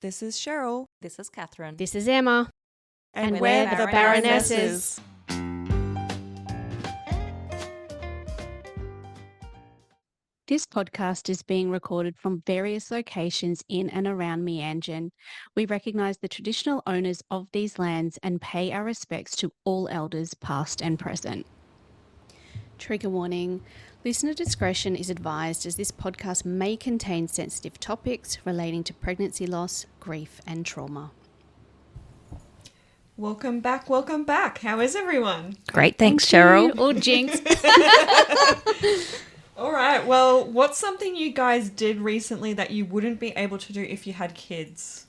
This is Cheryl. This is Catherine. This is Emma. And we're the Baronesses. This podcast is being recorded from various locations in and around Meanjin. We recognise the traditional owners of these lands and pay our respects to all elders past and present. Trigger warning. Listener discretion is advised as this podcast may contain sensitive topics relating to pregnancy loss, grief and trauma. Welcome back. How is everyone? Great, thanks, Cheryl. Oh, jinx. All right, well, what's something you guys did recently that you wouldn't be able to do if you had kids?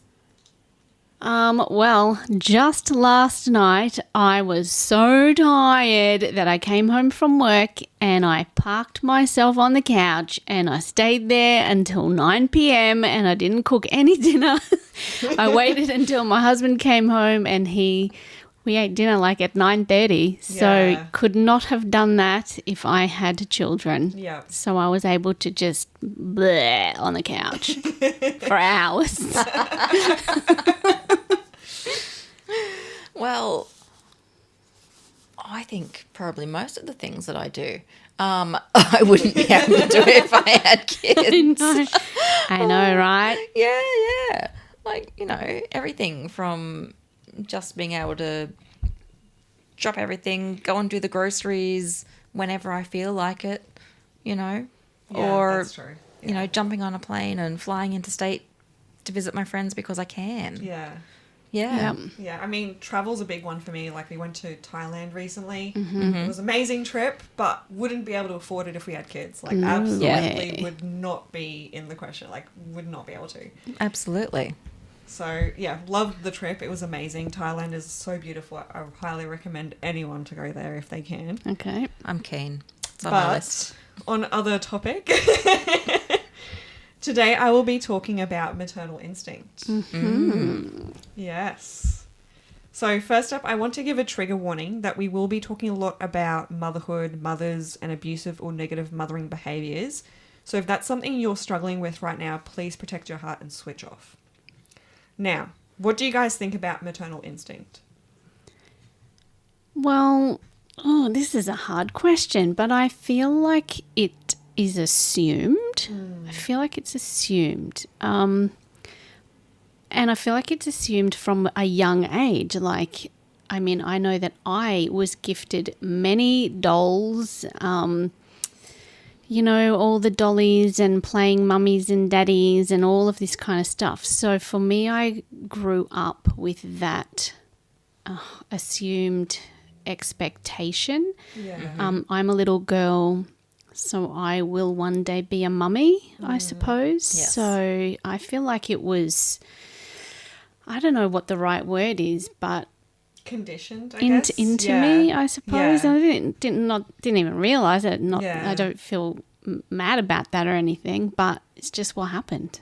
Well, just last night I was so tired that I came home from work and I parked myself on the couch and I stayed there until 9 p.m. and I didn't cook any dinner. I waited until my husband came home and we ate dinner like at 9:30. So could not have done that if I had children. Yeah. So I was able to just bleh on the couch for hours. Well, I think probably most of the things that I do, I wouldn't be able to do if I had kids. I know, right? Yeah. Like, everything from just being able to drop everything, go and do the groceries whenever I feel like it, or, that's true. Yeah. Jumping on a plane and flying interstate to visit my friends because I can. Yeah. Yeah. Yeah, I mean, travel's a big one for me. Like, we went to Thailand recently. Mm-hmm. It was an amazing trip, but wouldn't be able to afford it if we had kids. Like, absolutely would not be in the question. Like, would not be able to. Absolutely. So, yeah, loved the trip. It was amazing. Thailand is so beautiful. I highly recommend anyone to go there if they can. Okay. I'm keen. It's on my list. On other topic, today I will be talking about maternal instinct. Mm-hmm. Yes. So first up, I want to give a trigger warning that we will be talking a lot about motherhood, mothers, and abusive or negative mothering behaviours. So if that's something you're struggling with right now, please protect your heart and switch off. Now, what do you guys think about maternal instinct? Well, this is a hard question, but I feel like it is assumed. I feel like it's assumed. And I feel like it's assumed from a young age. Like, I mean, I know that I was gifted many dolls, all the dollies and playing mummies and daddies and all of this kind of stuff. So for me, I grew up with that assumed expectation. Yeah. I'm a little girl, so I will one day be a mummy, I suppose. Yes. So I feel like it was, I don't know what the right word is, but Conditioned, I guess. into me, I suppose. Yeah. And I didn't even realise it. Yeah. I don't feel mad about that or anything, but it's just what happened.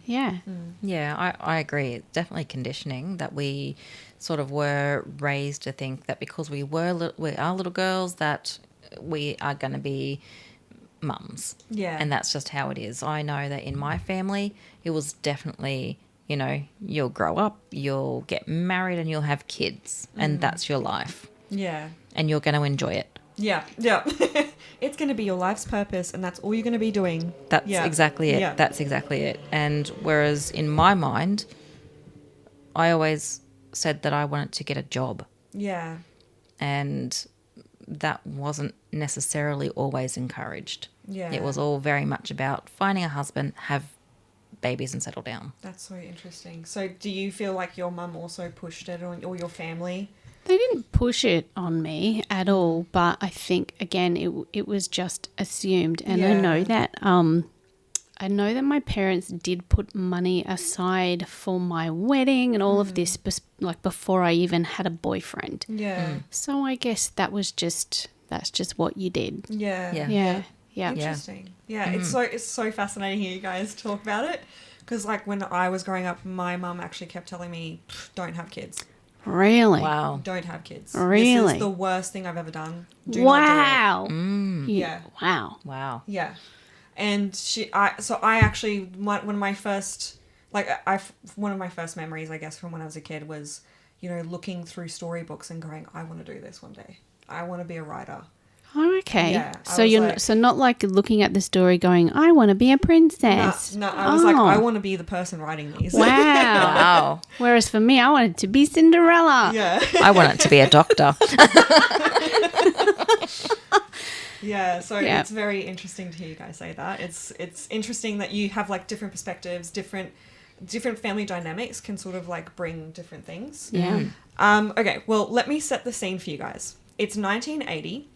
Yeah. Yeah, I agree. It's definitely conditioning that we sort of were raised to think that because we are little girls that we are going to be mums. Yeah. And that's just how it is. I know that in my family, it was definitely, you'll grow up, you'll get married and you'll have kids and that's your life. Yeah. And you're going to enjoy it. Yeah. It's going to be your life's purpose and that's all you're going to be doing. That's exactly it. Yeah. That's exactly it. And whereas in my mind, I always said that I wanted to get a job. Yeah. And that wasn't necessarily always encouraged. Yeah. It was all very much about finding a husband, have babies and settle down. That's so interesting. So do you feel like your mum also pushed it on, or your family? They didn't push it on me at all, but I think, again, it was just assumed. And Yeah. I know that my parents did put money aside for my wedding and all of this, like before I even had a boyfriend. Yeah. So I guess that's just what you did. Yeah. Yeah. Yeah. Interesting. Yeah. It's so fascinating hearing you guys talk about it. Because like when I was growing up, my mum actually kept telling me, don't have kids. Really? Wow. Don't have kids. Really? This is the worst thing I've ever done. Do not do it. Yeah. Wow. Wow. Yeah. And I actually, one of my first, Like, one of my first memories, I guess, from when I was a kid was, you know, looking through storybooks and going, I want to do this one day. I want to be a writer. Oh, okay. Yeah, So you're so not like looking at the story going, I want to be a princess. No, I was like, I want to be the person writing these. Wow. Wow. Whereas for me, I wanted to be Cinderella. Yeah. I want it to be a doctor. Yeah, so Yeah. it's very interesting to hear you guys say that. It's interesting that you have like different perspectives, different family dynamics can sort of like bring different things. Yeah. Okay, well, let me set the scene for you guys. It's 1980.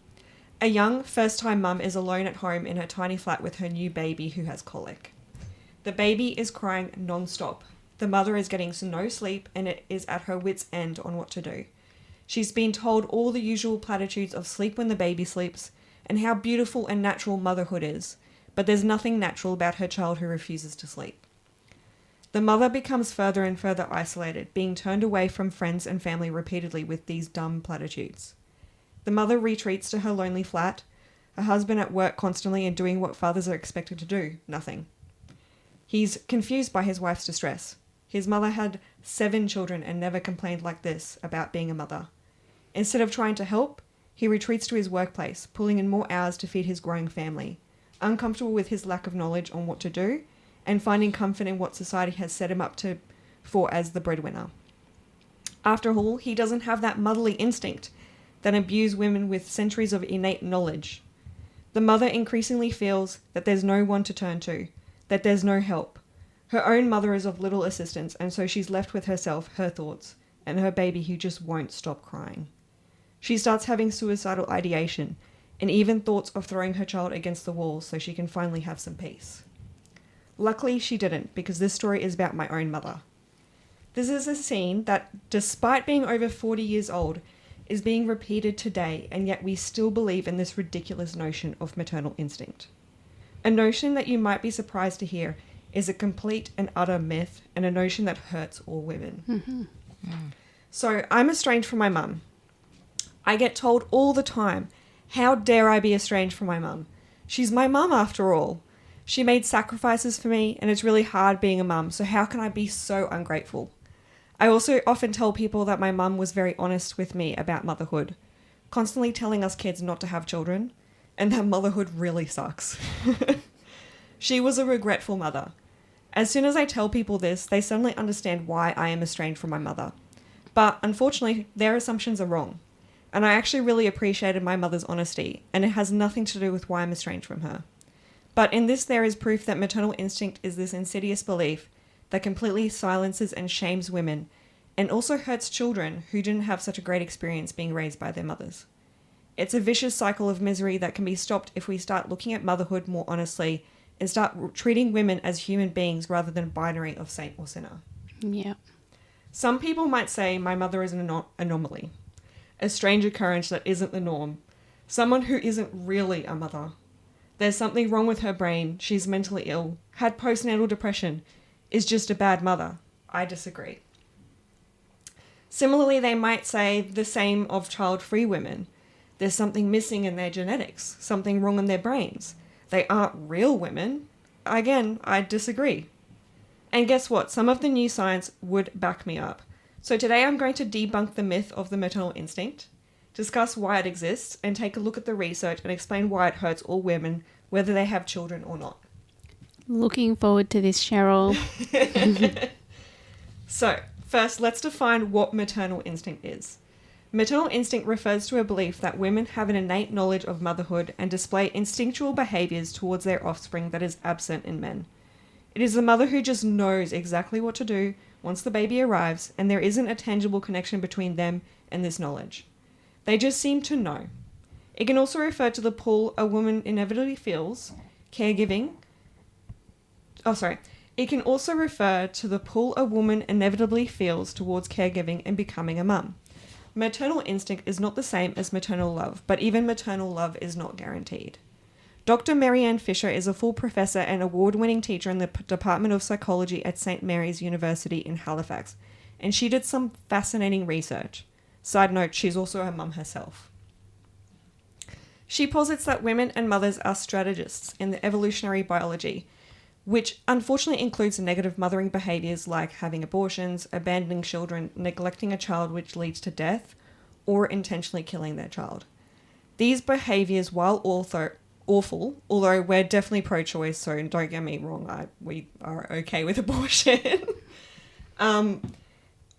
A young first-time mum is alone at home in her tiny flat with her new baby who has colic. The baby is crying non-stop. The mother is getting no sleep and it is at her wit's end on what to do. She's been told all the usual platitudes of sleep when the baby sleeps and how beautiful and natural motherhood is, but there's nothing natural about her child who refuses to sleep. The mother becomes further and further isolated, being turned away from friends and family repeatedly with these dumb platitudes. The mother retreats to her lonely flat, her husband at work constantly and doing what fathers are expected to do, nothing. He's confused by his wife's distress. His mother had 7 children and never complained like this about being a mother. Instead of trying to help, he retreats to his workplace, pulling in more hours to feed his growing family, uncomfortable with his lack of knowledge on what to do, and finding comfort in what society has set him up for as the breadwinner. After all, he doesn't have that motherly instinct that imbues women with centuries of innate knowledge. The mother increasingly feels that there's no one to turn to, that there's no help. Her own mother is of little assistance, and so she's left with herself, her thoughts, and her baby who just won't stop crying. She starts having suicidal ideation, and even thoughts of throwing her child against the wall so she can finally have some peace. Luckily, she didn't, because this story is about my own mother. This is a scene that, despite being over 40 years old, is being repeated today, and yet we still believe in this ridiculous notion of maternal instinct. A notion that you might be surprised to hear is a complete and utter myth, and a notion that hurts all women. Mm-hmm. So, I'm estranged from my mum. I get told all the time, how dare I be estranged from my mum? She's my mum after all. She made sacrifices for me, and it's really hard being a mum, so how can I be so ungrateful? I also often tell people that my mum was very honest with me about motherhood, constantly telling us kids not to have children, and that motherhood really sucks. She was a regretful mother. As soon as I tell people this, they suddenly understand why I am estranged from my mother. But unfortunately, their assumptions are wrong. And I actually really appreciated my mother's honesty, and it has nothing to do with why I'm estranged from her. But in this, there is proof that maternal instinct is this insidious belief that completely silences and shames women, and also hurts children who didn't have such a great experience being raised by their mothers. It's a vicious cycle of misery that can be stopped if we start looking at motherhood more honestly and start treating women as human beings rather than binary of saint or sinner. Yeah. Some people might say my mother is an anomaly, a strange occurrence that isn't the norm, someone who isn't really a mother. There's something wrong with her brain, she's mentally ill, had postnatal depression, is just a bad mother. I disagree. Similarly, they might say the same of child-free women. There's something missing in their genetics, something wrong in their brains. They aren't real women. Again, I disagree. And guess what? Some of the new science would back me up. So today I'm going to debunk the myth of the maternal instinct, discuss why it exists, and take a look at the research and explain why it hurts all women, whether they have children or not. Looking forward to this, Cheryl. So, first, let's define what maternal instinct is. Maternal instinct refers to a belief that women have an innate knowledge of motherhood and display instinctual behaviours towards their offspring that is absent in men. It is the mother who just knows exactly what to do once the baby arrives, and there isn't a tangible connection between them and this knowledge. They just seem to know. It can also refer to the pull a woman inevitably feels, caregiving. It can also refer to the pull a woman inevitably feels towards caregiving and becoming a mum. Maternal instinct is not the same as maternal love, but even maternal love is not guaranteed. Dr. Marianne Fisher is a full professor and award-winning teacher in the Department of Psychology at St. Mary's University in Halifax, and she did some fascinating research. Side note, she's also a mum herself. She posits that women and mothers are strategists in the evolutionary biology, which unfortunately includes negative mothering behaviours like having abortions, abandoning children, neglecting a child which leads to death, or intentionally killing their child. These behaviours, while also awful, although we're definitely pro-choice, so don't get me wrong, we are okay with abortion,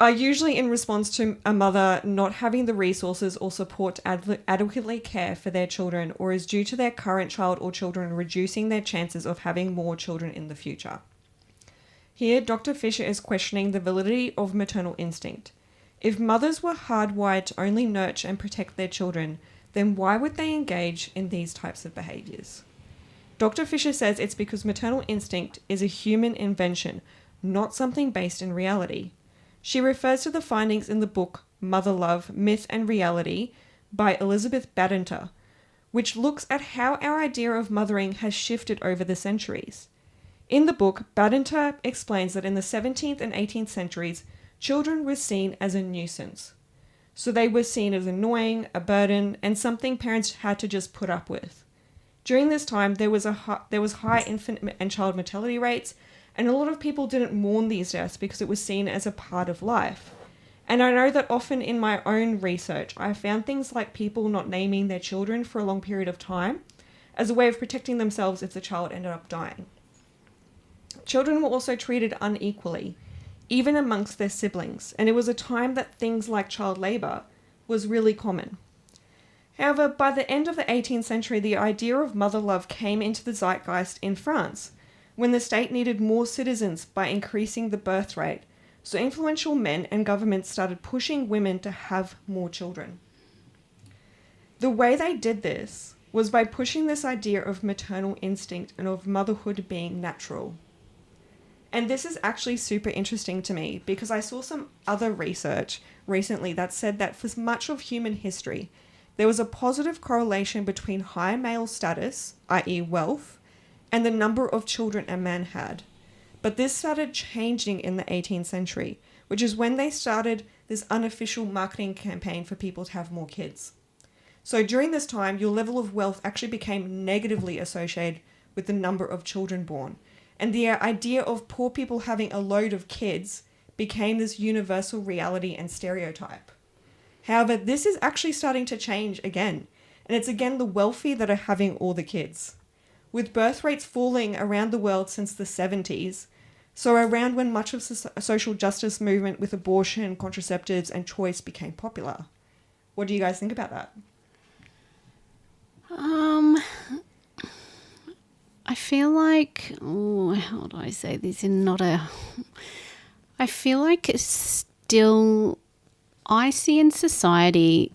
are usually in response to a mother not having the resources or support to adequately care for their children, or is due to their current child or children reducing their chances of having more children in the future. Here, Dr. Fisher is questioning the validity of maternal instinct. If mothers were hardwired to only nurture and protect their children, then why would they engage in these types of behaviours? Dr. Fisher says it's because maternal instinct is a human invention, not something based in reality. She refers to the findings in the book Mother Love, Myth and Reality by Elizabeth Badinter, which looks at how our idea of mothering has shifted over the centuries. In the book, Badinter explains that in the 17th and 18th centuries, children were seen as a nuisance. So they were seen as annoying, a burden, and something parents had to just put up with. During this time, there was high infant and child mortality rates, and a lot of people didn't mourn these deaths because it was seen as a part of life. And I know that often in my own research, I found things like people not naming their children for a long period of time as a way of protecting themselves if the child ended up dying. Children were also treated unequally, even amongst their siblings, and it was a time that things like child labour was really common. However, by the end of the 18th century, the idea of mother love came into the zeitgeist in France, when the state needed more citizens by increasing the birth rate, so influential men and governments started pushing women to have more children. The way they did this was by pushing this idea of maternal instinct and of motherhood being natural. And this is actually super interesting to me because I saw some other research recently that said that for much of human history, there was a positive correlation between high male status, i.e. wealth, and the number of children a man had. But this started changing in the 18th century, which is when they started this unofficial marketing campaign for people to have more kids. So during this time, your level of wealth actually became negatively associated with the number of children born. And the idea of poor people having a load of kids became this universal reality and stereotype. However, this is actually starting to change again. And it's again the wealthy that are having all the kids. With birth rates falling around the world since the 70s, so around when much of the social justice movement with abortion, contraceptives, and choice became popular. What do you guys think about that? I feel like, how do I say this in not a... I feel like it's still... I see in society...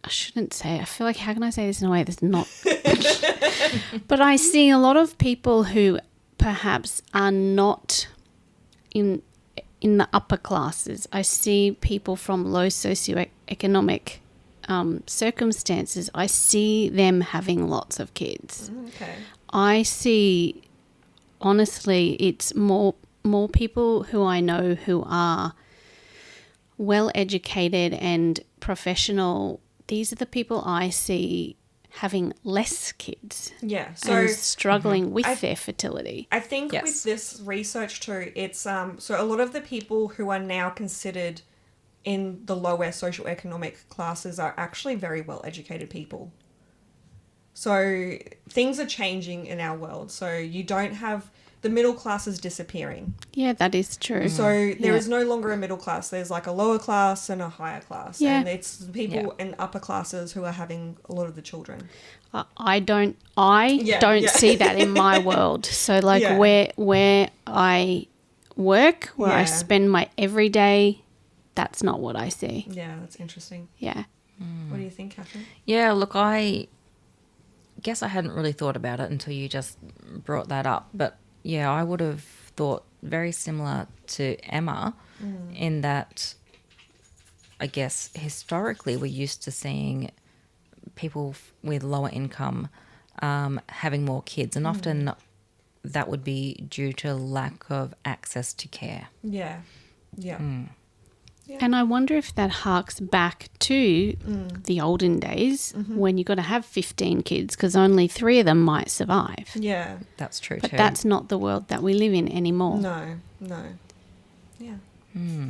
I shouldn't say. I feel like, how can I say this in a way that's not... But I see a lot of people who perhaps are not in the upper classes. I see people from low socioeconomic circumstances. I see them having lots of kids. Okay. I see, honestly, it's more people who I know who are well educated and professional. These are the people I see having less kids. Yeah. So and struggling with their fertility. I think with this research too, it's so a lot of the people who are now considered in the lower socioeconomic classes are actually very well educated people. So things are changing in our world. So you don't have the middle class is disappearing. Yeah, that is true. So there is no longer a middle class. There's like a lower class and a higher class. Yeah. And it's people in upper classes who are having a lot of the children. I don't see that in my world. So like where I work, where I spend my everyday, that's not what I see. Yeah, that's interesting. Yeah. What do you think, Catherine? Yeah, look, I guess I hadn't really thought about it until you just brought that up. But yeah, I would have thought very similar to Emma in that I guess historically we're used to seeing people with lower income having more kids, and often that would be due to lack of access to care. Yeah. Yeah. Yeah. And I wonder if that harks back to the olden days when you got to have 15 kids because only 3 of them might survive. Yeah. That's true But too. that's not the world that we live in anymore. No. Yeah.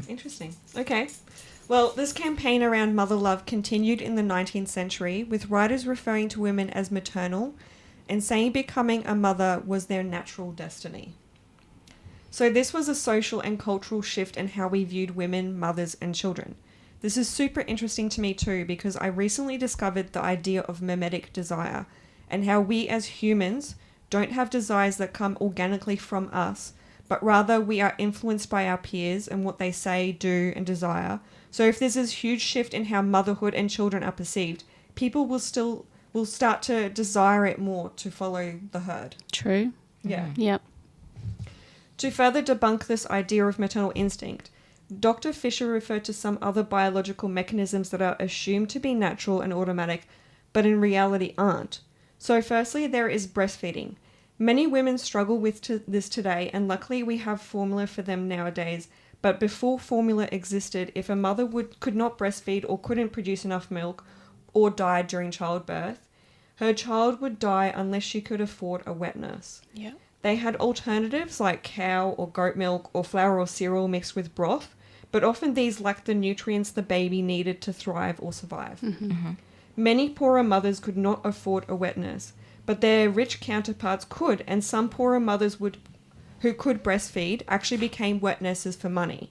Interesting. Okay. Well, this campaign around mother love continued in the 19th century, with writers referring to women as maternal and saying becoming a mother was their natural destiny. So this was a social and cultural shift in how we viewed women, mothers, and children. This is super interesting to me too because I recently discovered the idea of mimetic desire and how we as humans don't have desires that come organically from us, but rather we are influenced by our peers and what they say, do, and desire. So if there's this huge shift in how motherhood and children are perceived, people will start to desire it more to follow the herd. True. Yeah. Yep. To further debunk this idea of maternal instinct, Dr. Fisher referred to some other biological mechanisms that are assumed to be natural and automatic, but in reality aren't. So firstly, there is breastfeeding. Many women struggle with this today, and luckily we have formula for them nowadays. But before formula existed, if a mother could not breastfeed or couldn't produce enough milk or died during childbirth, her child would die unless she could afford a wet nurse. Yeah. They had alternatives like cow or goat milk or flour or cereal mixed with broth, but often these lacked the nutrients the baby needed to thrive or survive. Many poorer mothers could not afford a wet nurse, but their rich counterparts could, and some poorer mothers who could breastfeed actually became wet nurses for money.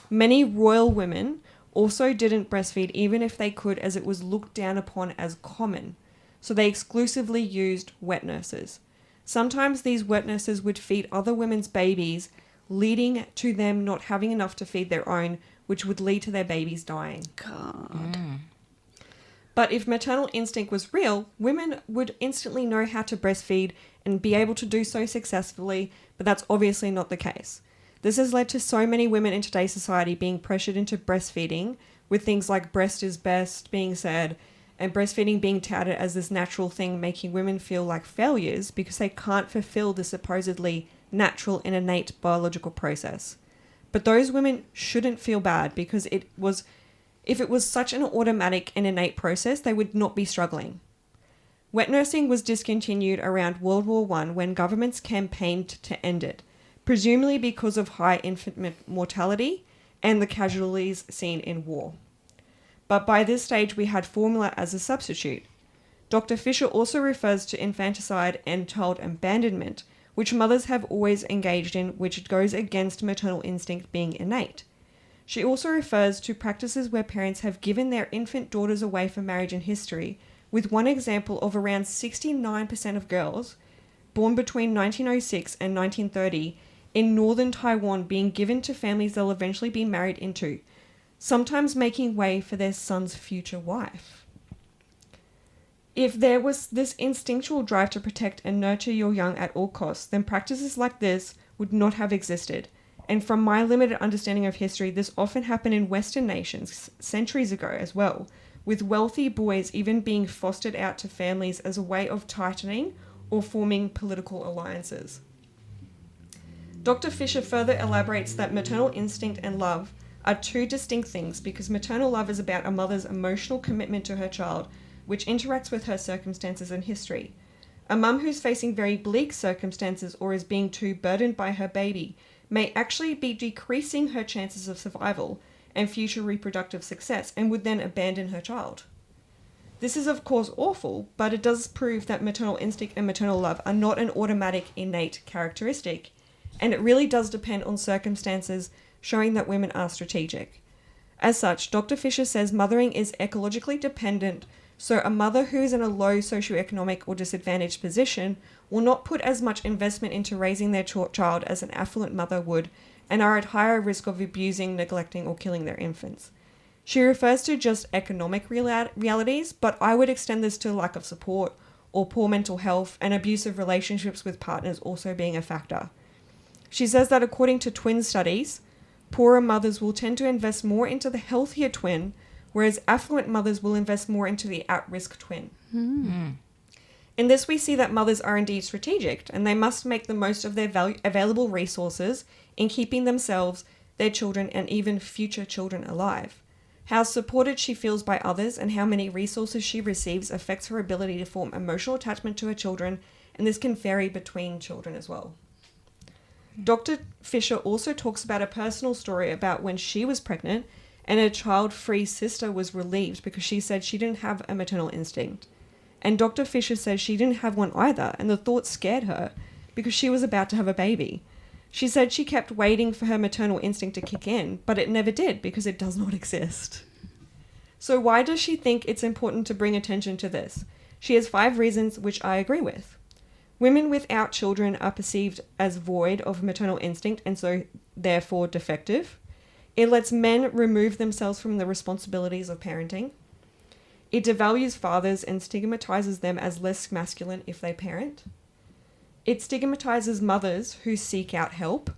Many royal women also didn't breastfeed even if they could, as it was looked down upon as common. So they exclusively used wet nurses. Sometimes these wet nurses would feed other women's babies, leading to them not having enough to feed their own, which would lead to their babies dying. God. But if maternal instinct was real, women would instantly know how to breastfeed and be able to do so successfully, but that's obviously not the case. This has led to so many women in today's society being pressured into breastfeeding, with things like breast is best being said, and breastfeeding being touted as this natural thing, making women feel like failures because they can't fulfill the supposedly natural and innate biological process. But those women shouldn't feel bad because if it was such an automatic and innate process, they would not be struggling. Wet nursing was discontinued around World War I when governments campaigned to end it, presumably because of high infant mortality and the casualties seen in war. But by this stage, we had formula as a substitute. Dr. Fisher also refers to infanticide and child abandonment, which mothers have always engaged in, which goes against maternal instinct being innate. She also refers to practices where parents have given their infant daughters away for marriage in history, with one example of around 69% of girls born between 1906 and 1930 in northern Taiwan being given to families they'll eventually be married into, sometimes making way for their son's future wife. If there was this instinctual drive to protect and nurture your young at all costs, then practices like this would not have existed. And from my limited understanding of history, this often happened in Western nations centuries ago as well, with wealthy boys even being fostered out to families as a way of tightening or forming political alliances. Dr. Fisher further elaborates that maternal instinct and love are two distinct things because maternal love is about a mother's emotional commitment to her child, which interacts with her circumstances and history. A mum who's facing very bleak circumstances or is being too burdened by her baby may actually be decreasing her chances of survival and future reproductive success and would then abandon her child. This is of course awful, but it does prove that maternal instinct and maternal love are not an automatic innate characteristic, and it really does depend on circumstances, showing that women are strategic. As such, Dr. Fisher says mothering is ecologically dependent, so a mother who is in a low socioeconomic or disadvantaged position will not put as much investment into raising their child as an affluent mother would, and are at higher risk of abusing, neglecting, or killing their infants. She refers to just economic realities, but I would extend this to lack of support, or poor mental health, and abusive relationships with partners also being a factor. She says that according to twin studies, poorer mothers will tend to invest more into the healthier twin, whereas affluent mothers will invest more into the at-risk twin. In this, we see that mothers are indeed strategic, and they must make the most of their available resources in keeping themselves their children, and even future children alive. How supported she feels by others and how many resources she receives affects her ability to form emotional attachment to her children, and this can vary between children as well. Dr. Fisher also talks about a personal story about when she was pregnant and her child-free sister was relieved because she said she didn't have a maternal instinct. And Dr. Fisher says she didn't have one either, and the thought scared her because she was about to have a baby. She said she kept waiting for her maternal instinct to kick in, but it never did because it does not exist. So why does she think it's important to bring attention to this? She has 5 reasons which I agree with. Women without children are perceived as void of maternal instinct and so therefore defective. It lets men remove themselves from the responsibilities of parenting. It devalues fathers and stigmatizes them as less masculine if they parent. It stigmatizes mothers who seek out help.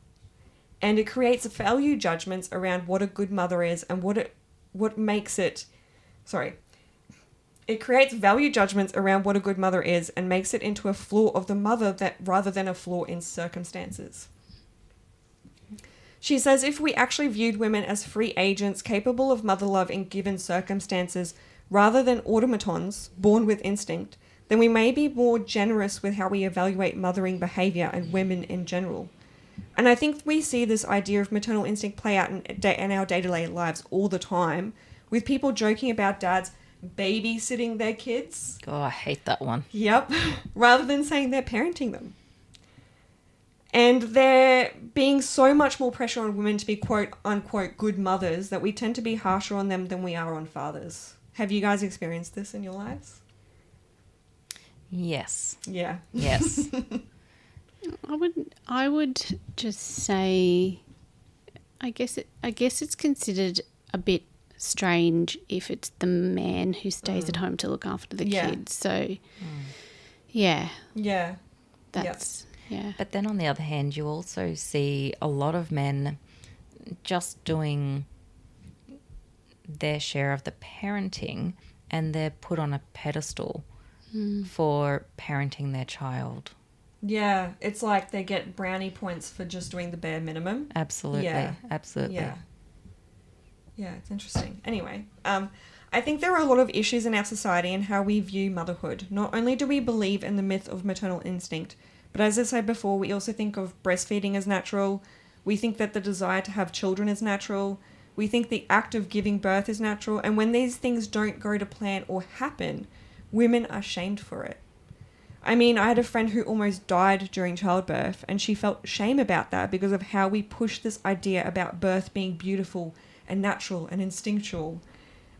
And it creates value judgments around what a good mother is and what makes it... It creates value judgments around what a good mother is and makes it into a flaw of the mother rather than a flaw in circumstances. She says if we actually viewed women as free agents capable of mother love in given circumstances rather than automatons born with instinct, then we may be more generous with how we evaluate mothering behaviour and women in general. And I think we see this idea of maternal instinct play out in our day-to-day lives all the time, with people joking about dads babysitting their kids. Oh, I hate that one. Yep. Rather than saying they're parenting them. And there being so much more pressure on women to be quote-unquote good mothers that we tend to be harsher on them than we are on fathers. Have you guys experienced this in your lives? Yes. Yeah. Yes. I would just say, I guess it's considered a bit strange if it's the man who stays at home to look after the kids. So, yeah. Yeah. That's, yeah. But then on the other hand, you also see a lot of men just doing their share of the parenting and they're put on a pedestal for parenting their child. Yeah. It's like they get brownie points for just doing the bare minimum. Absolutely. Yeah. Absolutely. Yeah. Yeah, it's interesting. Anyway, I think there are a lot of issues in our society and how we view motherhood. Not only do we believe in the myth of maternal instinct, but as I said before, we also think of breastfeeding as natural. We think that the desire to have children is natural. We think the act of giving birth is natural. And when these things don't go to plan or happen, women are shamed for it. I mean, I had a friend who almost died during childbirth, and she felt shame about that because of how we push this idea about birth being beautiful and natural and instinctual.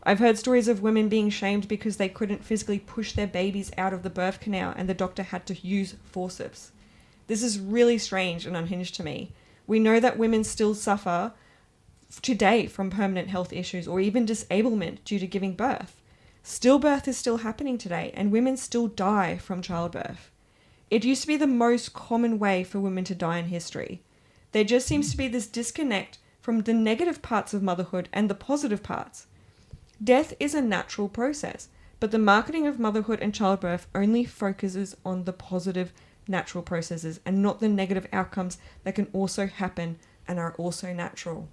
I've heard stories of women being shamed because they couldn't physically push their babies out of the birth canal and the doctor had to use forceps. This is really strange and unhinged to me. We know that women still suffer today from permanent health issues or even disablement due to giving birth. Stillbirth is still happening today and women still die from childbirth. It used to be the most common way for women to die in history. There just seems to be this disconnect from the negative parts of motherhood and the positive parts. Death is a natural process, but the marketing of motherhood and childbirth only focuses on the positive natural processes and not the negative outcomes that can also happen and are also natural.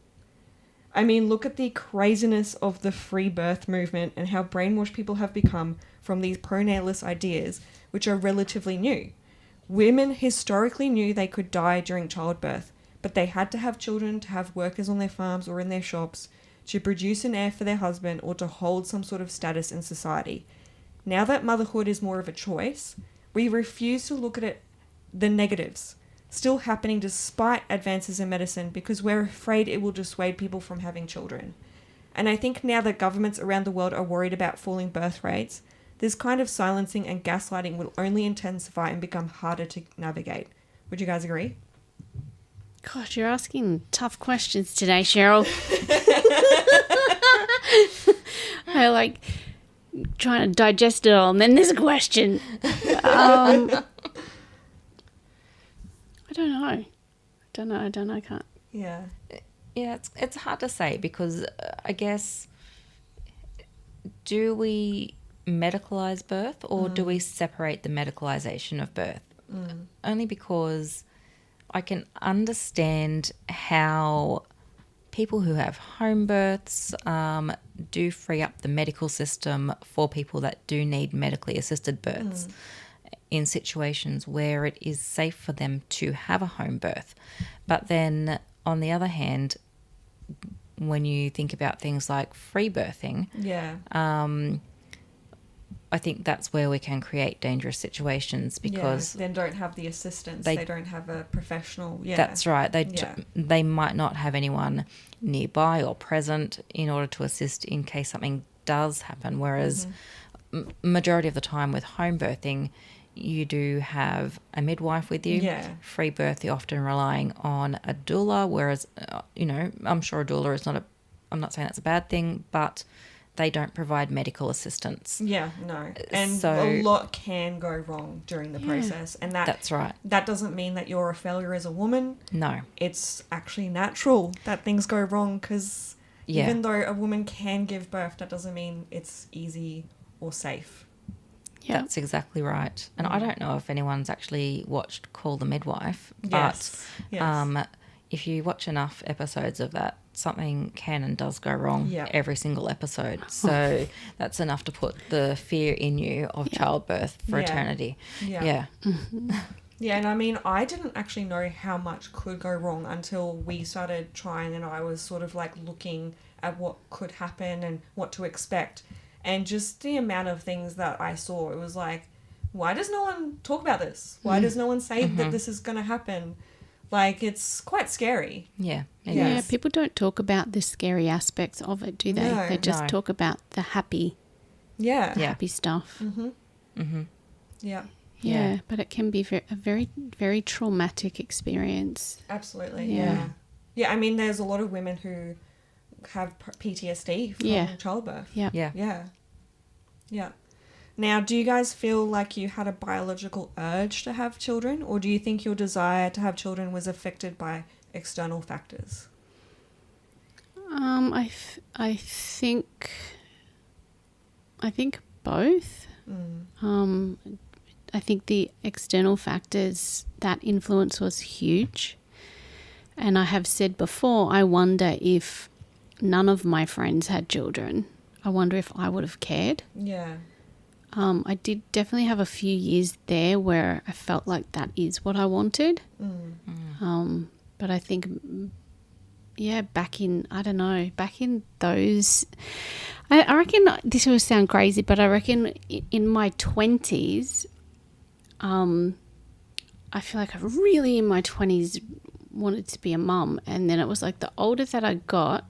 I mean, look at the craziness of the free birth movement and how brainwashed people have become from these pronatalist ideas, which are relatively new. Women historically knew they could die during childbirth, but they had to have children to have workers on their farms or in their shops, to produce an heir for their husband, or to hold some sort of status in society. Now that motherhood is more of a choice, we refuse to look at the negatives, still happening despite advances in medicine, because we're afraid it will dissuade people from having children. And I think now that governments around the world are worried about falling birth rates, this kind of silencing and gaslighting will only intensify and become harder to navigate. Would you guys agree? Gosh, you're asking tough questions today, Cheryl. I like trying to digest it all, and then there's a question. I don't know. I can't. Yeah. Yeah, it's hard to say because I guess, do we medicalise birth or do we separate the medicalisation of birth? Only because I can understand how people who have home births do free up the medical system for people that do need medically assisted births in situations where it is safe for them to have a home birth. But then, on the other hand, when you think about things like free birthing, I think that's where we can create dangerous situations because then don't have the assistance. They don't have a professional. Yeah, that's right. They might not have anyone nearby or present in order to assist in case something does happen. Whereas majority of the time with home birthing, you do have a midwife with you. Yeah. Free birth, you're often relying on a doula, whereas, I'm sure a doula is I'm not saying that's a bad thing, but they don't provide medical assistance. Yeah, no. And So- a lot can go wrong during the process. And That's right. That doesn't mean that you're a failure as a woman. No. It's actually natural that things go wrong because even though a woman can give birth, that doesn't mean it's easy or safe. Yeah. That's exactly right. And I don't know if anyone's actually watched Call the Midwife, but Yes. if you watch enough episodes of that, something can and does go wrong every single episode. So that's enough to put the fear in you of childbirth for eternity. Yeah. Yeah, and I mean, I didn't actually know how much could go wrong until we started trying, and I was sort of like looking at what could happen and what to expect. And just the amount of things that I saw, it was like, why does no one talk about this? Why does no one say that this is going to happen? Like, it's quite scary. Yeah. It Yeah, is. people don't talk about the scary aspects of it, do they? No. They just No. talk about the happy Yeah. happy stuff. Yeah. Yeah, but it can be a very, very traumatic experience. Absolutely. Yeah. Yeah. Yeah, I mean, there's a lot of women who have PTSD from childbirth. Yeah. Yeah. Yeah. Yeah. Now, do you guys feel like you had a biological urge to have children, or do you think your desire to have children was affected by external factors? I think both. I think the external factors, that influence was huge. And I have said before, I wonder if none of my friends had children. I wonder if I would have cared. Yeah. I did definitely have a few years there where I felt like that is what I wanted. But I think, back in those, I reckon this will sound crazy, but I reckon in my 20s, I feel like I really in my 20s wanted to be a mum. And then it was like the older that I got,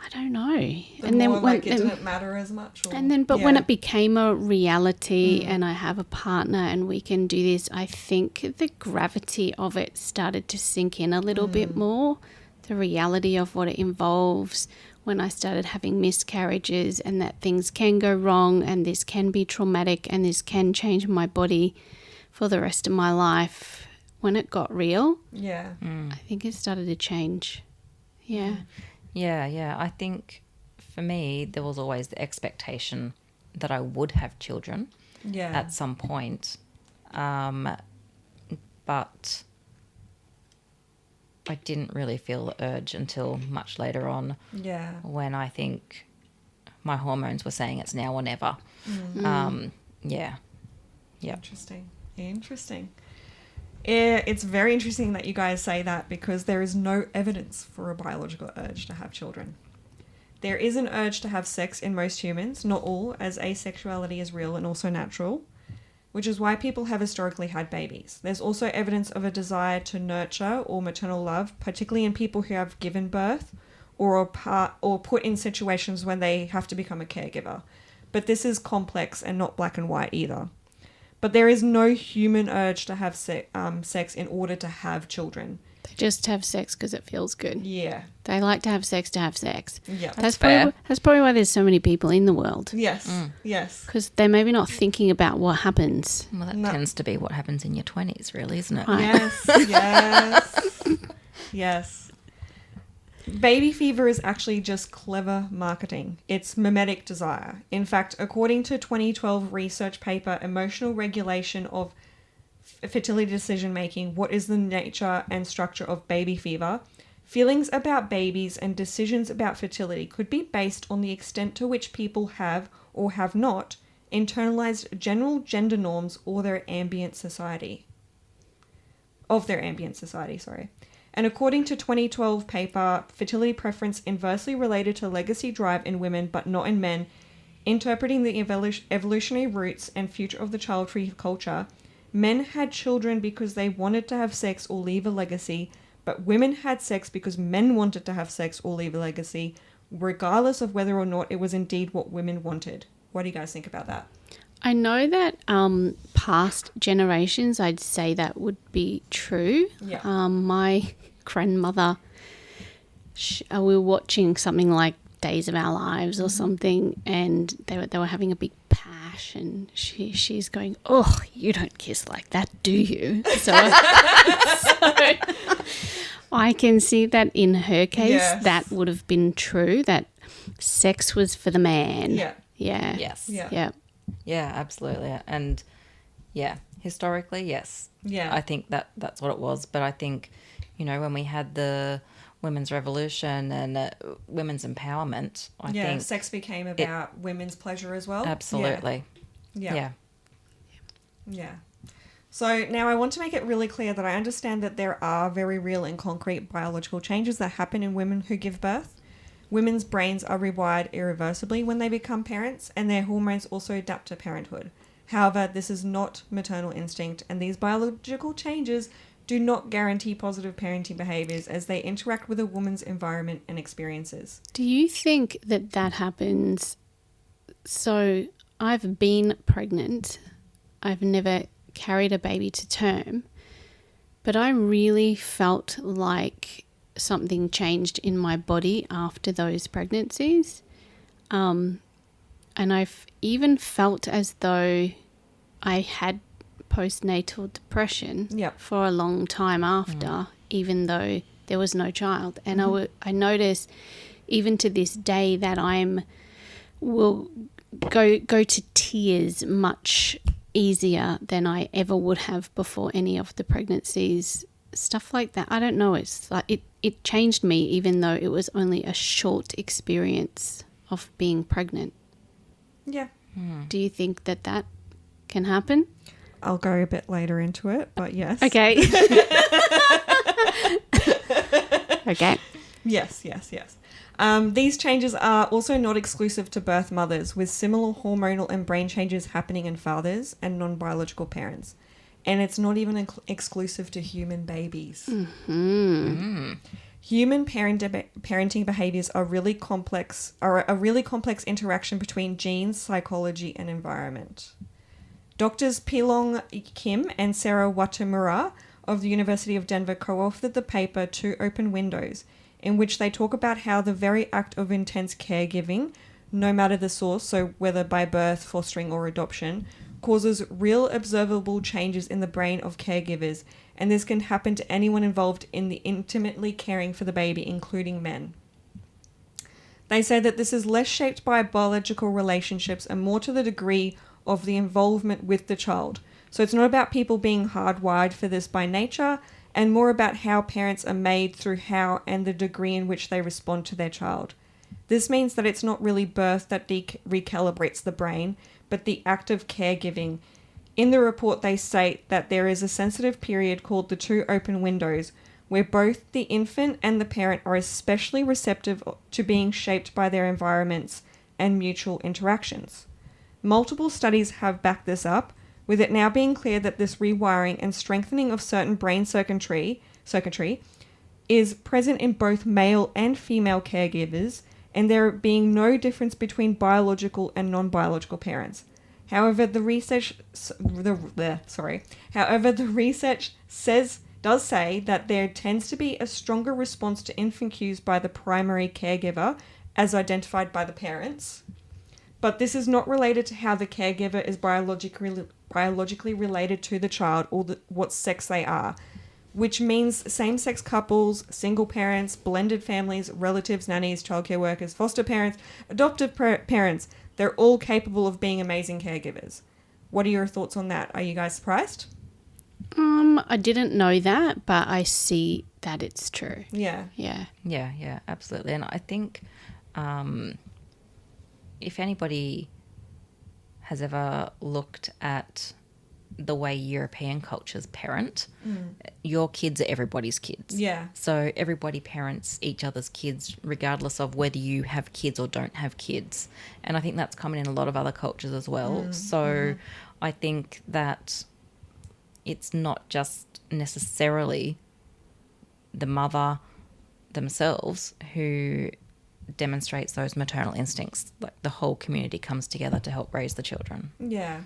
I don't know. And then it didn't matter as much. Or, when it became a reality and I have a partner and we can do this, I think the gravity of it started to sink in a little bit more. The reality of what it involves when I started having miscarriages and that things can go wrong and this can be traumatic and this can change my body for the rest of my life. When it got real, I think it started to change. Yeah. Yeah. I think for me, there was always the expectation that I would have children at some point. But I didn't really feel the urge until much later on. Yeah. When I think my hormones were saying it's now or never. Yeah. Interesting. It's very interesting that you guys say that because there is no evidence for a biological urge to have children. There is an urge to have sex in most humans, not all, as asexuality is real and also natural, which is why people have historically had babies. There's also evidence of a desire to nurture or maternal love, particularly in people who have given birth or put in situations when they have to become a caregiver. But this is complex and not black and white either. But there is no human urge to have sex in order to have children. They just have sex because it feels good. Yeah. They like to have sex to have sex. Yeah. That's fair. That's probably why there's so many people in the world. Yes. Yes. Because they're maybe not thinking about what happens. Well, that tends to be what happens in your 20s, really, isn't it? Right. Yes. Yes. Baby fever is actually just clever marketing. It's mimetic desire. In fact, according to 2012 research paper, Emotional Regulation of Fertility Decision Making, What is the Nature and Structure of Baby Fever? Feelings about babies and decisions about fertility could be based on the extent to which people have or have not internalized general gender norms or their ambient society. And according to 2012 paper, Fertility Preference Inversely Related to Legacy Drive in Women but Not in Men, Interpreting the Evolutionary Roots and Future of the Child-Free Culture, men had children because they wanted to have sex or leave a legacy, but women had sex because men wanted to have sex or leave a legacy, regardless of whether or not it was indeed what women wanted. What do you guys think about that? I know that past generations, I'd say that would be true. Yeah. My grandmother, we were watching something like Days of Our Lives or something, and they were having a big pash, and she's going, "Oh, you don't kiss like that, do you?" So I can see that in her case, Yes. that would have been true, that sex was for the man. Yeah. Yeah. Yes. Yeah. Yeah. Yeah, absolutely. And yeah, historically, yes. Yeah. I think that's what it was. But I think, when we had the women's revolution and women's empowerment, I think sex became about women's pleasure as well. absolutely. Yeah. So now I want to make it really clear that I understand that there are very real and concrete biological changes that happen in women who give birth. Women's brains are rewired irreversibly when they become parents, and their hormones also adapt to parenthood. However, this is not maternal instinct, and these biological changes do not guarantee positive parenting behaviors as they interact with a woman's environment and experiences. Do you think that happens? So I've been pregnant. I've never carried a baby to term, but I really felt like something changed in my body after those pregnancies. And I've even felt as though I had postnatal depression for a long time after, even though there was no child. And I notice even to this day that will go to tears much easier than I ever would have before any of the pregnancies. Stuff like that. I don't know. It's like it changed me, even though it was only a short experience of being pregnant. Yeah. Do you think that can happen? I'll go a bit later into it, but yes. Okay. Okay. Yes. These changes are also not exclusive to birth mothers, with similar hormonal and brain changes happening in fathers and non-biological parents. And it's not even exclusive to human babies. Human parenting behaviors are a really complex interaction between genes, psychology, and environment. Doctors Pilong Kim and Sarah Watamura of the University of Denver co-authored the paper Two Open Windows, in which they talk about how the very act of intense caregiving, no matter the source, so whether by birth, fostering, or adoption, causes real observable changes in the brain of caregivers, and this can happen to anyone involved in the intimately caring for the baby, including men. They say that this is less shaped by biological relationships and more to the degree of the involvement with the child. So it's not about people being hardwired for this by nature, and more about how parents are made through how and the degree in which they respond to their child. This means that it's not really birth that recalibrates the brain, but the act of caregiving. In the report, they state that there is a sensitive period called the two open windows, where both the infant and the parent are especially receptive to being shaped by their environments and mutual interactions. Multiple studies have backed this up, with it now being clear that this rewiring and strengthening of certain brain circuitry is present in both male and female caregivers, and there being no difference between biological and non-biological parents. However, the research does say that there tends to be a stronger response to infant cues by the primary caregiver, as identified by the parents. But this is not related to how the caregiver is biologically related to the child or what sex they are, which means same-sex couples, single parents, blended families, relatives, nannies, childcare workers, foster parents, adoptive parents, they're all capable of being amazing caregivers. What are your thoughts on that? Are you guys surprised? I didn't know that, but I see that it's true. Yeah. Yeah. Yeah, absolutely. And I think if anybody has ever looked at the way European cultures parent, your kids are everybody's kids. Yeah. So everybody parents each other's kids regardless of whether you have kids or don't have kids. And I think that's common in a lot of other cultures as well. So I think that it's not just necessarily the mother themselves who demonstrates those maternal instincts. Like the whole community comes together to help raise the children. Yeah.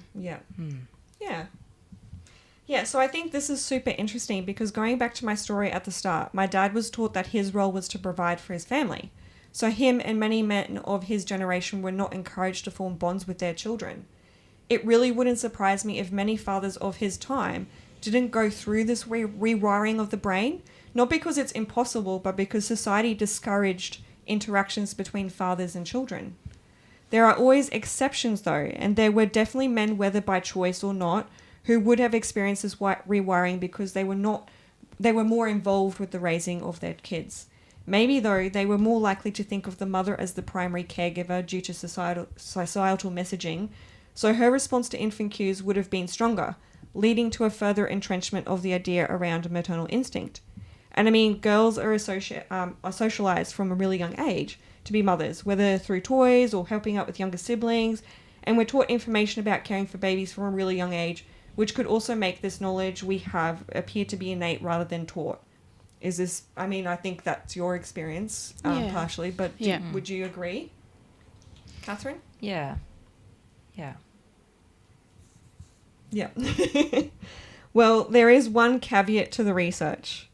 Yeah, so I think this is super interesting because going back to my story at the start, my dad was taught that his role was to provide for his family. So him and many men of his generation were not encouraged to form bonds with their children. It really wouldn't surprise me if many fathers of his time didn't go through this rewiring of the brain, not because it's impossible, but because society discouraged interactions between fathers and children. There are always exceptions though, and there were definitely men, whether by choice or not, who would have experienced this rewiring because they were more involved with the raising of their kids. Maybe though, they were more likely to think of the mother as the primary caregiver due to societal messaging, so her response to infant cues would have been stronger, leading to a further entrenchment of the idea around maternal instinct. And I mean, girls are socialized from a really young age to be mothers, whether through toys or helping out with younger siblings, and we're taught information about caring for babies from a really young age, which could also make this knowledge we have appear to be innate rather than taught. Is this, I mean, I think that's your experience partially, but would you agree? Catherine? Yeah. Well, there is one caveat to the research.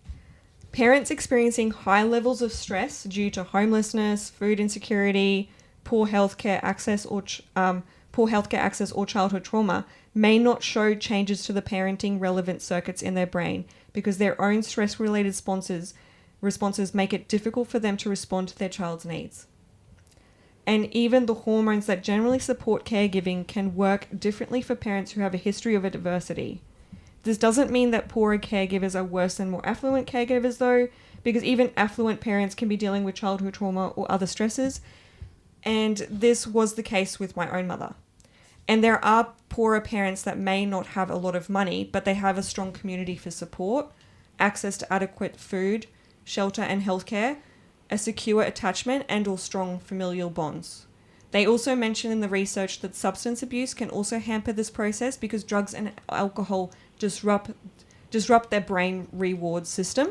Parents experiencing high levels of stress due to homelessness, food insecurity, poor healthcare access or childhood trauma may not show changes to the parenting relevant circuits in their brain because their own stress-related responses make it difficult for them to respond to their child's needs. And even the hormones that generally support caregiving can work differently for parents who have a history of adversity. This doesn't mean that poorer caregivers are worse than more affluent caregivers though, because even affluent parents can be dealing with childhood trauma or other stresses, and this was the case with my own mother. And there are poorer parents that may not have a lot of money, but they have a strong community for support, access to adequate food, shelter and healthcare, a secure attachment and or strong familial bonds. They also mention in the research that substance abuse can also hamper this process because drugs and alcohol disrupt their brain reward system.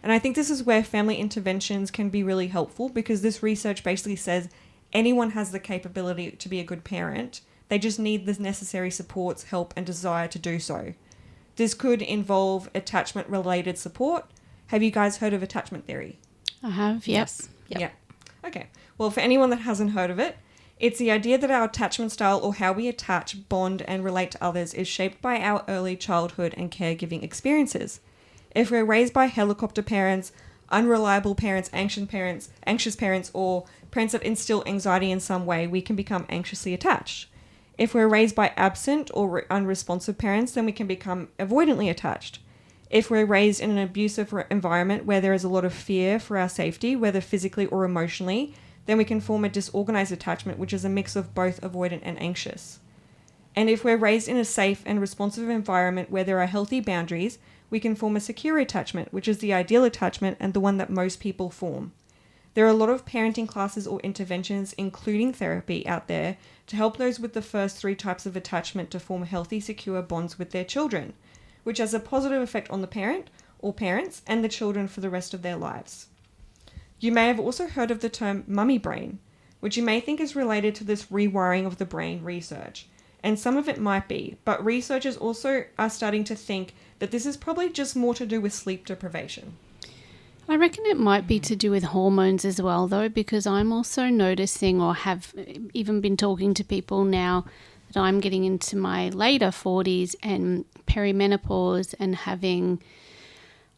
And I think this is where family interventions can be really helpful because this research basically says anyone has the capability to be a good parent. They just need the necessary supports, help, and desire to do so. This could involve attachment-related support. Have you guys heard of attachment theory? I have, Yes. Yep. Yeah. Okay. Well, for anyone that hasn't heard of it, it's the idea that our attachment style or how we attach, bond, and relate to others is shaped by our early childhood and caregiving experiences. If we're raised by helicopter parents, unreliable parents, anxious parents, or parents that instill anxiety in some way, we can become anxiously attached. If we're raised by absent or unresponsive parents, then we can become avoidantly attached. If we're raised in an abusive environment where there is a lot of fear for our safety, whether physically or emotionally, then we can form a disorganized attachment, which is a mix of both avoidant and anxious. And if we're raised in a safe and responsive environment where there are healthy boundaries, we can form a secure attachment, which is the ideal attachment and the one that most people form. There are a lot of parenting classes or interventions, including therapy, out there to help those with the first 3 types of attachment to form healthy, secure bonds with their children, which has a positive effect on the parent or parents and the children for the rest of their lives. You may have also heard of the term mummy brain, which you may think is related to this rewiring of the brain research. And some of it might be, but researchers also are starting to think that this is probably just more to do with sleep deprivation. I reckon it might be to do with hormones as well, though, because I'm also noticing or have even been talking to people now that I'm getting into my later 40s and perimenopause and having,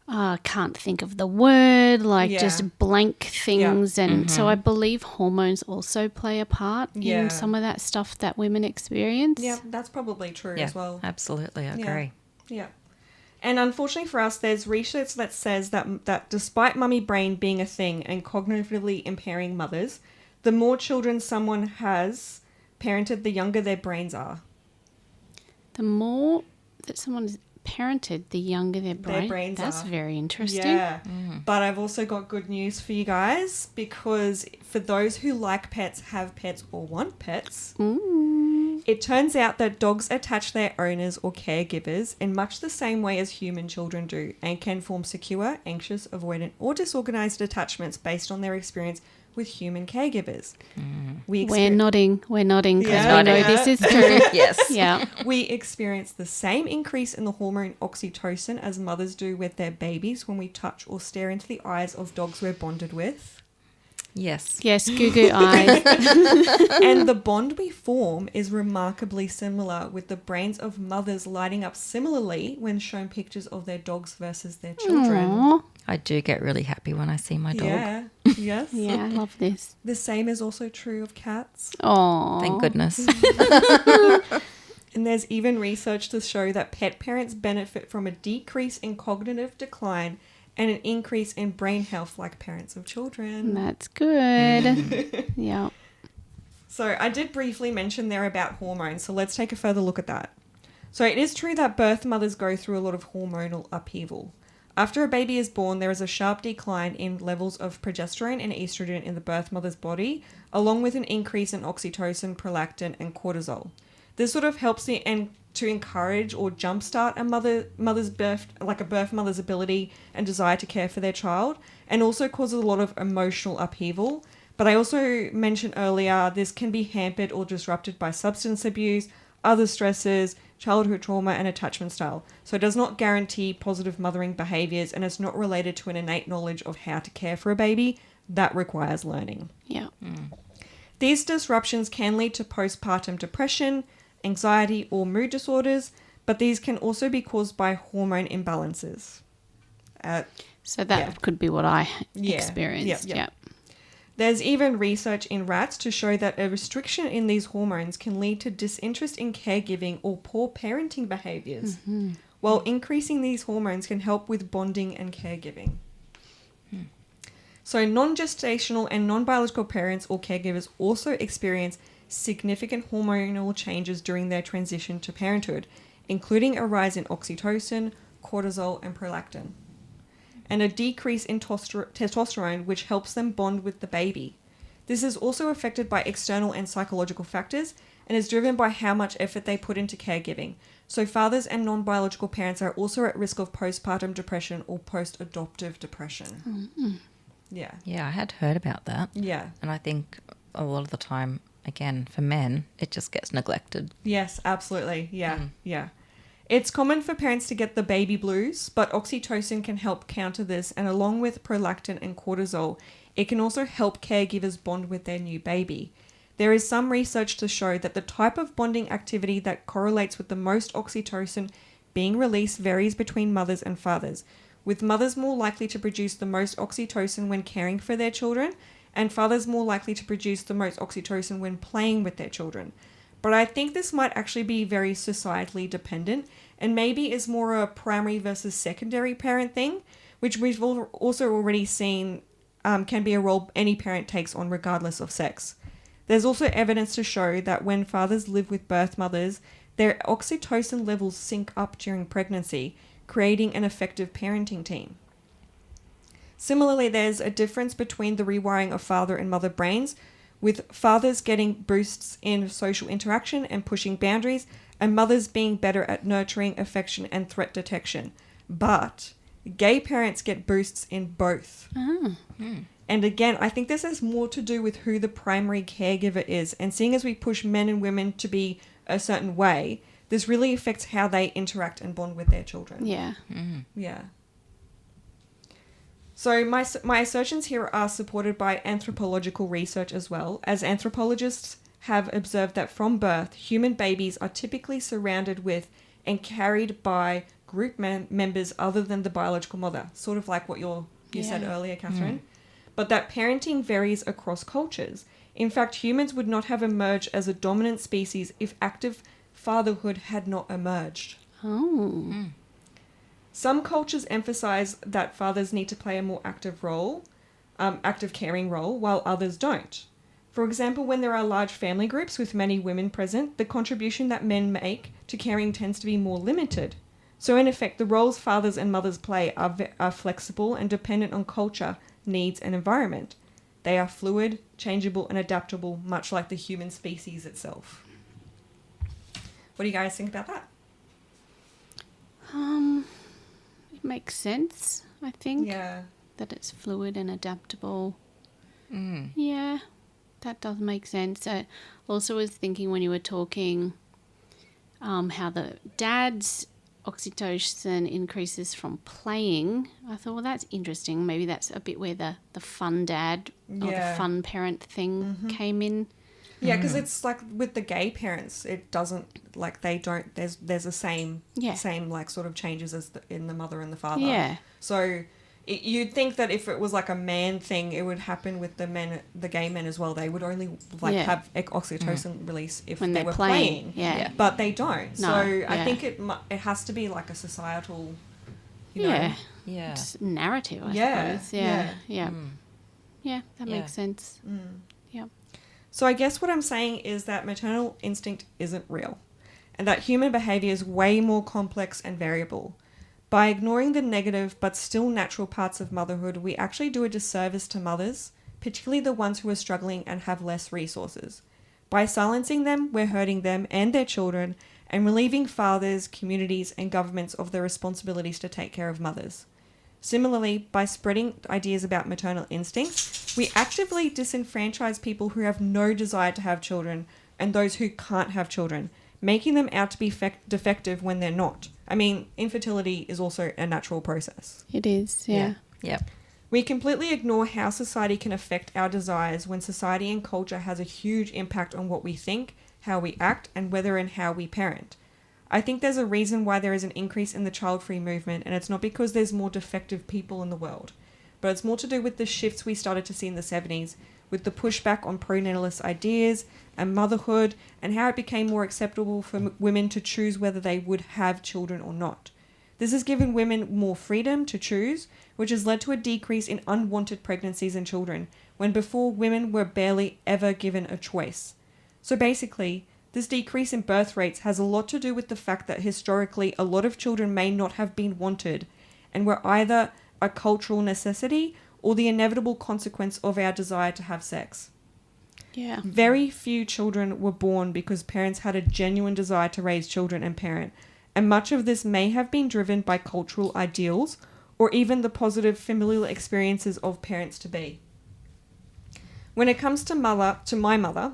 can't think of the word, just blank things. And so I believe hormones also play a part in some of that stuff that women experience. Yeah, that's probably true as well. Absolutely, I agree. Yeah. And unfortunately for us, there's research that says that despite mummy brain being a thing and cognitively impairing mothers, the more children someone has parented, the younger their brains are. The more that someone is parented, the younger their brain. Brains That's are. very interesting. Yeah. But I've also got good news for you guys, because for those who like pets, have pets, or want pets, it turns out that dogs attach their owners or caregivers in much the same way as human children do, and can form secure, anxious, avoidant, or disorganized attachments based on their experience with human caregivers. We're nodding because Yeah. we know this is true. Yes. Yeah. We experience the same increase in the hormone oxytocin as mothers do with their babies when we touch or stare into the eyes of dogs we're bonded with. Yes. Yes, goo goo eyes. And the bond we form is remarkably similar, with the brains of mothers lighting up similarly when shown pictures of their dogs versus their children. Aw. I do get really happy when I see my dog. Yeah. Yes. Yeah, I love this. The same is also true of cats. Oh, Thank goodness. And there's even research to show that pet parents benefit from a decrease in cognitive decline and an increase in brain health like parents of children. That's good. Yeah. So I did briefly mention there about hormones, so let's take a further look at that. So it is true that birth mothers go through a lot of hormonal upheaval. After a baby is born, there is a sharp decline in levels of progesterone and estrogen in the birth mother's body, along with an increase in oxytocin, prolactin, and cortisol. This sort of helps to encourage or jumpstart a mother's birth, like a birth mother's ability and desire to care for their child, and also causes a lot of emotional upheaval. But I also mentioned earlier, this can be hampered or disrupted by substance abuse, other stresses, childhood trauma, and attachment style. So it does not guarantee positive mothering behaviors, and it's not related to an innate knowledge of how to care for a baby. That requires learning. Yeah. These disruptions can lead to postpartum depression, anxiety, or mood disorders, but these can also be caused by hormone imbalances. So that could be what I Yeah. experienced. Yep. Yeah. There's even research in rats to show that a restriction in these hormones can lead to disinterest in caregiving or poor parenting behaviors, while increasing these hormones can help with bonding and caregiving. So non-gestational and non-biological parents or caregivers also experience significant hormonal changes during their transition to parenthood, including a rise in oxytocin, cortisol, and prolactin, and a decrease in testosterone, which helps them bond with the baby. This is also affected by external and psychological factors and is driven by how much effort they put into caregiving. So fathers and non-biological parents are also at risk of postpartum depression or post-adoptive depression. Yeah. Yeah, I had heard about that. Yeah. And I think a lot of the time, again, for men, it just gets neglected. Yes, absolutely. Yeah. Yeah. It's common for parents to get the baby blues, but oxytocin can help counter this, and along with prolactin and cortisol, it can also help caregivers bond with their new baby. There is some research to show that the type of bonding activity that correlates with the most oxytocin being released varies between mothers and fathers, with mothers more likely to produce the most oxytocin when caring for their children, and fathers more likely to produce the most oxytocin when playing with their children. But I think this might actually be very societally dependent, and maybe is more a primary versus secondary parent thing, which we've also already seen can be a role any parent takes on regardless of sex. There's also evidence to show that when fathers live with birth mothers, their oxytocin levels sync up during pregnancy, creating an effective parenting team. Similarly, there's a difference between the rewiring of father and mother brains, with fathers getting boosts in social interaction and pushing boundaries, and mothers being better at nurturing, affection, and threat detection. But gay parents get boosts in both. And again, I think this has more to do with who the primary caregiver is. And seeing as we push men and women to be a certain way, this really affects how they interact and bond with their children. Yeah. Yeah. So my assertions here are supported by anthropological research as well, as anthropologists have observed that from birth, human babies are typically surrounded with and carried by group members other than the biological mother, sort of like what you said earlier, Catherine. But that parenting varies across cultures. In fact, humans would not have emerged as a dominant species if active fatherhood had not emerged. Oh. Some cultures emphasize that fathers need to play a more active caring role, while others don't. For example, when there are large family groups with many women present, the contribution that men make to caring tends to be more limited. So in effect, the roles fathers and mothers play are flexible and dependent on culture, needs, and environment. They are fluid, changeable, and adaptable, much like the human species itself. What do you guys think about that? It makes sense, I think. Yeah. That it's fluid and adaptable. Mm. Yeah, that does make sense. I also was thinking when you were talking how the dad's oxytocin increases from playing. I thought, well, that's interesting. Maybe that's a bit where the fun dad or the fun parent thing came in. Yeah, because it's like with the gay parents, it doesn't, like, they don't, there's the same like sort of changes as in the mother and the father. Yeah. So you'd think that if it was like a man thing, it would happen with the gay men as well. They would only have oxytocin release if when they they're were playing. playing. Yeah. But they don't. No, So yeah. I think it has to be like a societal, you know. Yeah. Yeah. It's narrative, I Yeah, suppose. Yeah. yeah. Yeah, that Yeah. makes sense. Yeah. So I guess what I'm saying is that maternal instinct isn't real, and that human behavior is way more complex and variable. By ignoring the negative but still natural parts of motherhood, we actually do a disservice to mothers, particularly the ones who are struggling and have less resources. By silencing them, we're hurting them and their children, and relieving fathers, communities, and governments of their responsibilities to take care of mothers. Similarly, by spreading ideas about maternal instincts, we actively disenfranchise people who have no desire to have children and those who can't have children, making them out to be defective when they're not. I mean, infertility is also a natural process. It is, yeah. Yep. We completely ignore how society can affect our desires when society and culture has a huge impact on what we think, how we act, and whether and how we parent. I think there's a reason why there is an increase in the child-free movement, and it's not because there's more defective people in the world, but it's more to do with the shifts we started to see in the 70s, with the pushback on pronatalist ideas and motherhood, and how it became more acceptable for women to choose whether they would have children or not. This has given women more freedom to choose, which has led to a decrease in unwanted pregnancies and children, when before women were barely ever given a choice. So basically, this decrease in birth rates has a lot to do with the fact that historically a lot of children may not have been wanted and were either a cultural necessity or the inevitable consequence of our desire to have sex. Yeah. Very few children were born because parents had a genuine desire to raise children and parent, and much of this may have been driven by cultural ideals or even the positive familial experiences of parents-to-be. When it comes to my mother,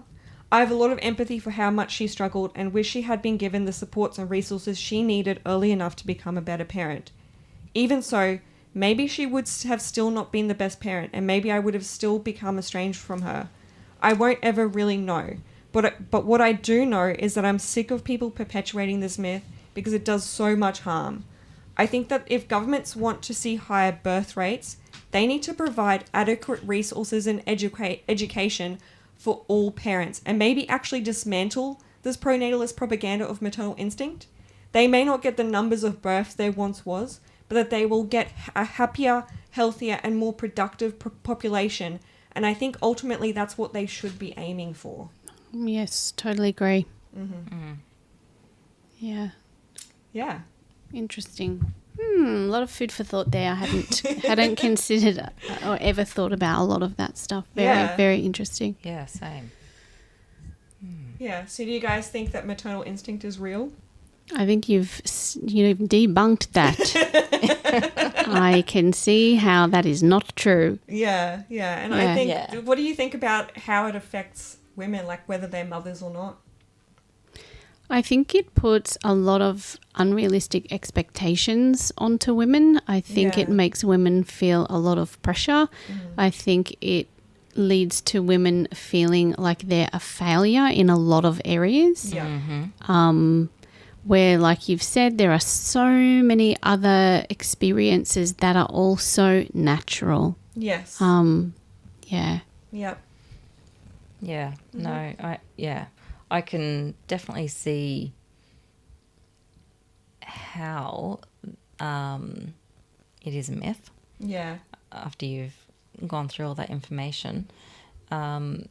I have a lot of empathy for how much she struggled and wish she had been given the supports and resources she needed early enough to become a better parent. Even so, maybe she would have still not been the best parent, and maybe I would have still become estranged from her. I won't ever really know. But what I do know is that I'm sick of people perpetuating this myth because it does so much harm. I think that if governments want to see higher birth rates, they need to provide adequate resources and education for all parents, and maybe actually dismantle this pronatalist propaganda of maternal instinct. They may not get the numbers of births there once was, but that they will get a happier, healthier, and more productive population. And I think ultimately that's what they should be aiming for. Yes, totally agree. Mm-hmm. Mm. Yeah. Yeah. Interesting. A lot of food for thought there. I hadn't considered or ever thought about a lot of that stuff. Very interesting. Yeah, same. Yeah. So do you guys think that maternal instinct is real? I think you've debunked that. I can see how that is not true. Yeah. Yeah. And I think, what do you think about how it affects women, like whether they're mothers or not? I think it puts a lot of unrealistic expectations onto women. I think it makes women feel a lot of pressure. I think it leads to women feeling like they're a failure in a lot of areas. Yeah. Mm-hmm. Where, like you've said, there are so many other experiences that are also natural. Yes. Yeah. Yep. Yeah. No, I can definitely see how it is a myth Yeah. after you've gone through all that information. And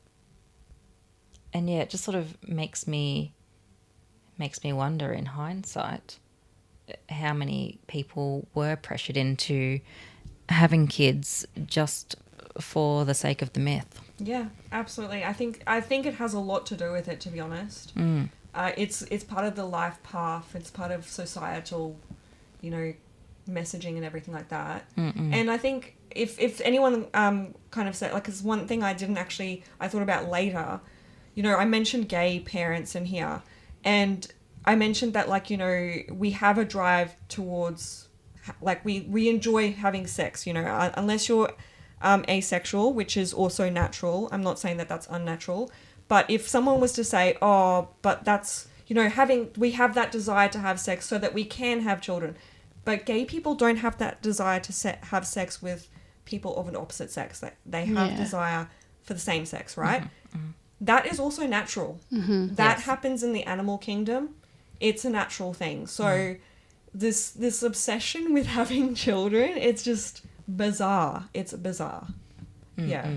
yeah, it just sort of makes me wonder in hindsight how many people were pressured into having kids just for the sake of the myth. Yeah, absolutely. I think it has a lot to do with it, to be honest. It's part of the life path. It's part of societal, messaging and everything like that. And I think if anyone kind of said, like, because one thing I thought about later, I mentioned gay parents in here, and I mentioned that, like, we have a drive towards, like, we enjoy having sex, unless you're asexual, which is also natural. I'm not saying that that's unnatural. But if someone was to say, oh, but that's, we have that desire to have sex so that we can have children. But gay people don't have that desire to have sex with people of an opposite sex. They have desire for the same sex, right? That is also natural. That happens in the animal kingdom. It's a natural thing. So this obsession with having children, it's just bizarre. It's bizarre. Yeah.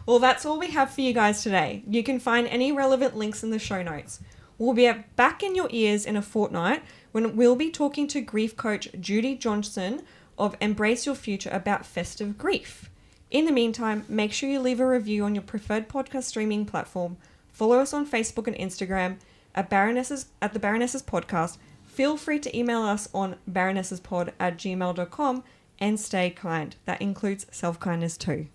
Well, that's all we have for you guys today. You can find any relevant links in the show notes. We'll be back in your ears in a fortnight when we'll be talking to grief coach Judy Johnson of Embrace Your Future about festive grief. In the meantime, make sure you leave a review on your preferred podcast streaming platform. Follow us on Facebook and Instagram at the Baronesses Podcast. Feel free to email us on baronessespod@gmail.com and stay kind. That includes self-kindness too.